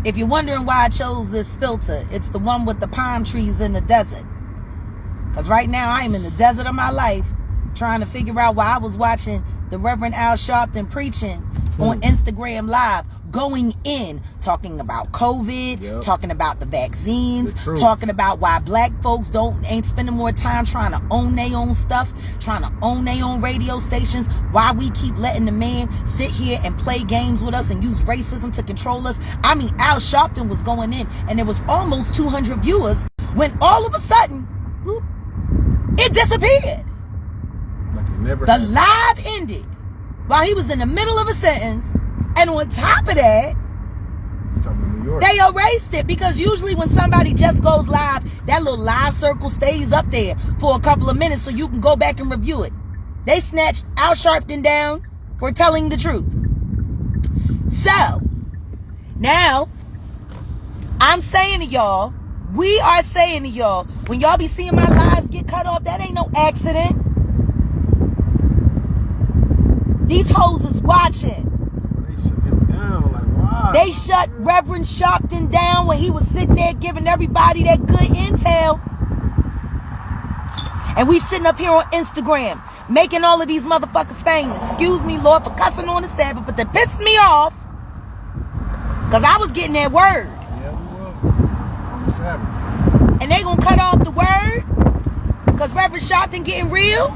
If you're wondering why I chose this filter, it's the one with the palm trees in the desert. Because right now I am in the desert of my life trying to figure out why I was watching the Reverend Al Sharpton preaching on Instagram Live, going in, talking about COVID, talking about the vaccines, talking about why black folks ain't spending more time trying to own their own stuff, trying to own their own radio stations, why we keep letting the man sit here and play games with us and use racism to control us. I mean, Al Sharpton was going in, and there was almost 200 viewers when all of a sudden, whoop, it disappeared. Like it never the happened. Live ended while he was in the middle of a sentence, and on top of that, they erased it, because usually when somebody just goes live, that little live circle stays up there for a couple of minutes so you can go back and review it. They snatched Al Sharpton down for telling the truth. So now I'm saying to y'all, we are saying to y'all, when y'all be seeing my lives get cut off, that ain't no accident. These hoes is watching. They shut him down. Like, wow. They shut Reverend Sharpton down when he was sitting there giving everybody that good intel. And we sitting up here on Instagram making all of these motherfuckers famous. Excuse me, Lord, for cussing on the Sabbath, but they pissed me off because I was getting that word. Yeah, we was on the Sabbath. And they gonna cut off the word because Reverend Sharpton getting real?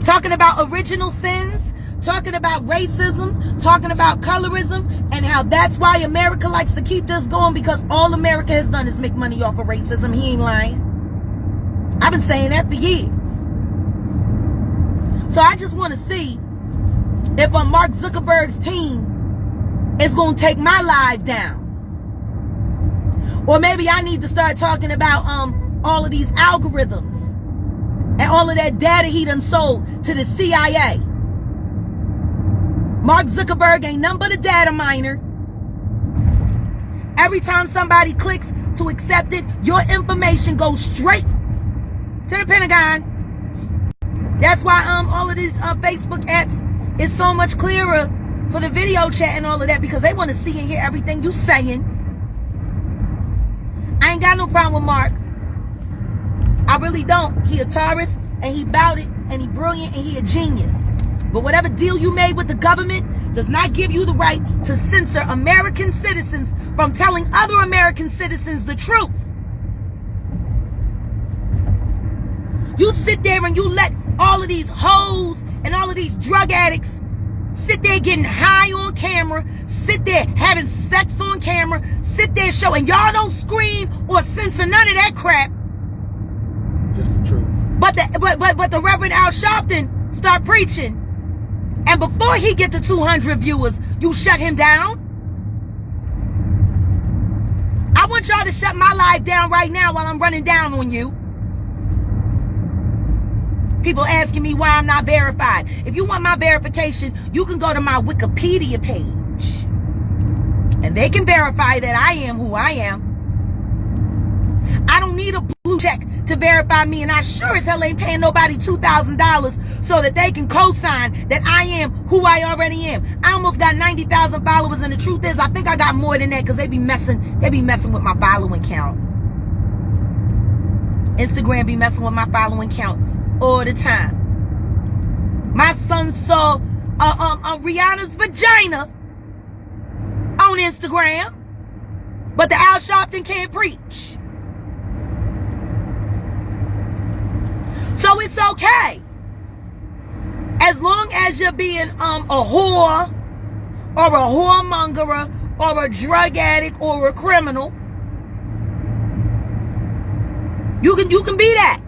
Talking about original sins, talking about racism, talking about colorism, and how that's why America likes to keep this going, because all America has done is make money off of racism. He ain't lying. I've been saying that for years. So I just want to see if Mark Zuckerberg's team is going to take my live down. Or maybe I need to start talking about all of these algorithms and all of that data he done sold to the CIA. Mark Zuckerberg ain't nothing but a data miner. Every time somebody clicks to accept it, your information goes straight to the Pentagon. That's why all of these Facebook apps is so much clearer for the video chat and all of that, because they want to see and hear everything you saying. I ain't got no problem with Mark. I really don't. He a Taurus, and he bout it, and he brilliant, and he a genius. But whatever deal you made with the government does not give you the right to censor American citizens from telling other American citizens the truth. You sit there and you let all of these hoes and all of these drug addicts sit there getting high on camera, sit there having sex on camera, sit there showing, y'all don't scream or censor none of that crap. Just the truth. But the Reverend Al Sharpton start preaching, and before he get to 200 viewers, you shut him down. I want y'all to shut my live down right now while I'm running down on you. People asking me why I'm not verified. If you want my verification, you can go to my Wikipedia page, and they can verify that I am who I am. I don't need a blue check to verify me, and I sure as hell ain't paying nobody $2,000 so that they can co-sign that I am who I already am. I almost got 90,000 followers, and the truth is, I think I got more than that, because they be messing with my following count. Instagram be messing with my following count all the time. My son saw Rihanna's vagina on Instagram, but the Al Sharpton can't preach. So it's okay, as long as you're being a whore or a whoremonger or a drug addict or a criminal. You can be that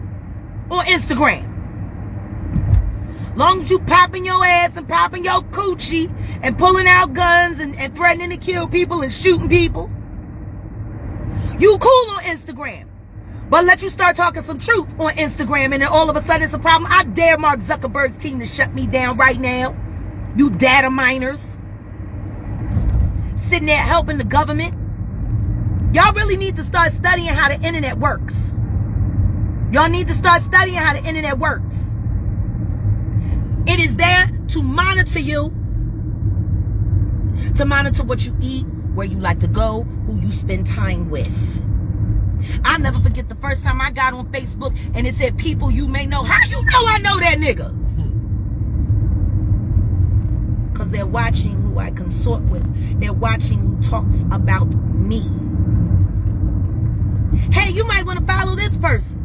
on Instagram. Long as you popping your ass and popping your coochie and pulling out guns and threatening to kill people and shooting people, you cool on Instagram. But let you start talking some truth on Instagram, and then all of a sudden it's a problem. I dare Mark Zuckerberg's team to shut me down right now. You data miners sitting there helping the government. Y'all really need to start studying how the internet works. Y'all need to start studying how the internet works. It is there to monitor you to monitor what you eat, where you like to go, who you spend time with. I'll never forget the first time I got on Facebook and it said people you may know. How you know I know that nigga? Because they're watching who I consort with. They're watching who talks about me. Hey, you might want to follow this person.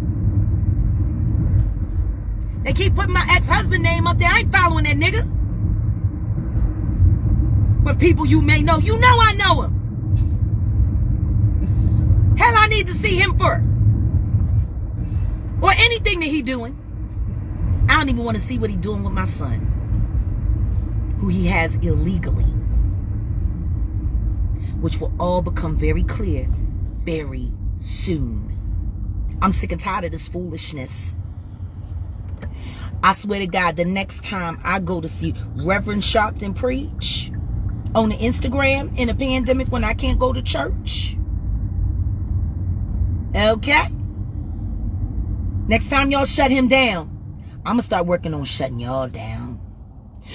They keep putting my ex-husband name up there. I ain't following that nigga. But people you may know, you know I know him. Hell, I need to see him for. Or anything that he doing. I don't even want to see what he doing with my son, who he has illegally. Which will all become very clear very soon. I'm sick and tired of this foolishness. I swear to God, the next time I go to see Reverend Sharpton preach on the Instagram in a pandemic when I can't go to church. Okay? Next time y'all shut him down, I'm going to start working on shutting y'all down.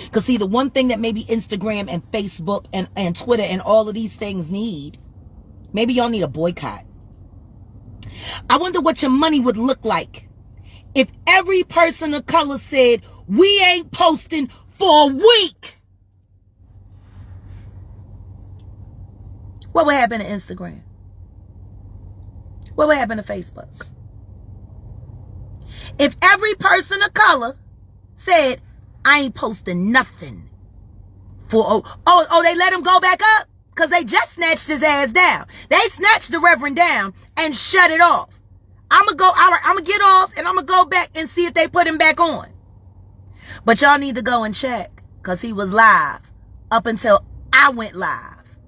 Because see, the one thing that maybe Instagram and Facebook and Twitter and all of these things need, maybe y'all need a boycott. I wonder what your money would look like if every person of color said, we ain't posting for a week. What would happen to Instagram? What would happen to Facebook? If every person of color said, I ain't posting nothing for, they let him go back up? Because they just snatched his ass down. They snatched the Reverend down and shut it off. I'm going to get off and I'm going to go back and see if they put him back on. But y'all need to go and check, because he was live up until I went live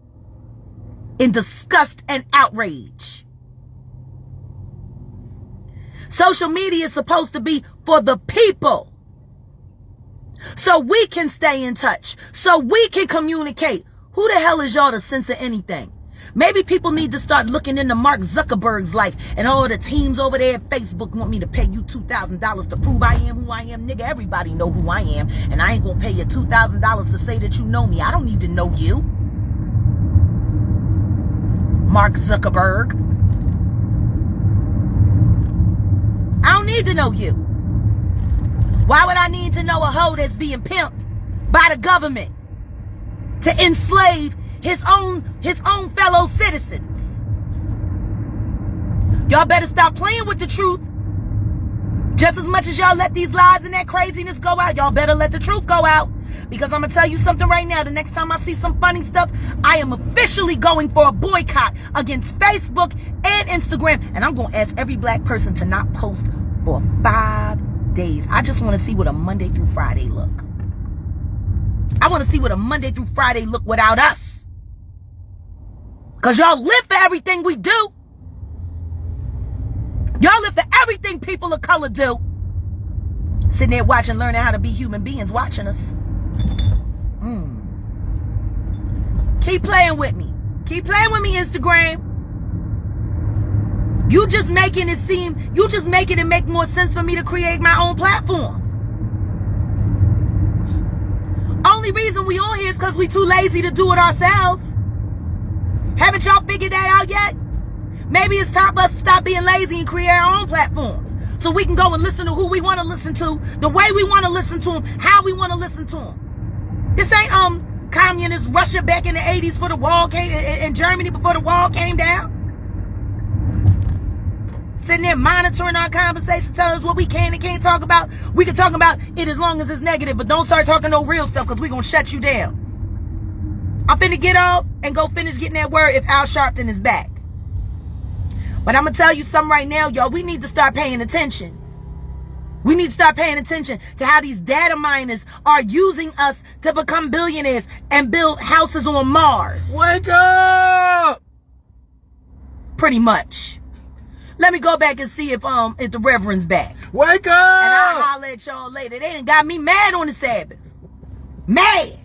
in disgust and outrage. Social media is supposed to be for the people, so we can stay in touch, so we can communicate. Who the hell is y'all to censor anything? Maybe people need to start looking into Mark Zuckerberg's life and all the teams over there at Facebook want me to pay you $2,000 to prove I am who I am. Nigga, everybody know who I am, and I ain't gonna pay you $2,000 to say that you know me. I don't need to know you, Mark Zuckerberg. I don't need to know you. Why would I need to know a hoe that's being pimped by the government to enslave his own fellow citizens? Y'all better stop playing with the truth. Just as much as y'all let these lies and that craziness go out, y'all better let the truth go out. Because I'm going to tell you something right now. The next time I see some funny stuff, I am officially going for a boycott against Facebook and Instagram. And I'm going to ask every black person to not post for 5 days. I just want to see what a Monday through Friday look. I want to see what a Monday through Friday look without us. Because y'all live for everything we do. Y'all live for everything people of color do. Sitting there watching, learning how to be human beings, watching us. Keep playing with me. Keep playing with me, Instagram. You just making it make more sense for me to create my own platform. Only reason we on here is because we too lazy to do it ourselves. Haven't y'all figured that out yet? Maybe it's time for us to stop being lazy and create our own platforms, so we can go and listen to who we want to listen to, the way we want to listen to them, how we want to listen to them. This ain't communist Russia back in the 80s for the wall came in Germany before the wall came down. Sitting there monitoring our conversation, telling us what we can and can't talk about. We can talk about it as long as it's negative, but don't start talking no real stuff, because we're going to shut you down. I'm finna get off and go finish getting that word if Al Sharpton is back. But I'm going to tell you something right now, y'all. We need to start paying attention. We need to start paying attention to how these data miners are using us to become billionaires and build houses on Mars. Wake up! Pretty much. Let me go back and see if the Reverend's back. Wake up! And I'll holler at y'all later. They done got me mad on the Sabbath. Mad.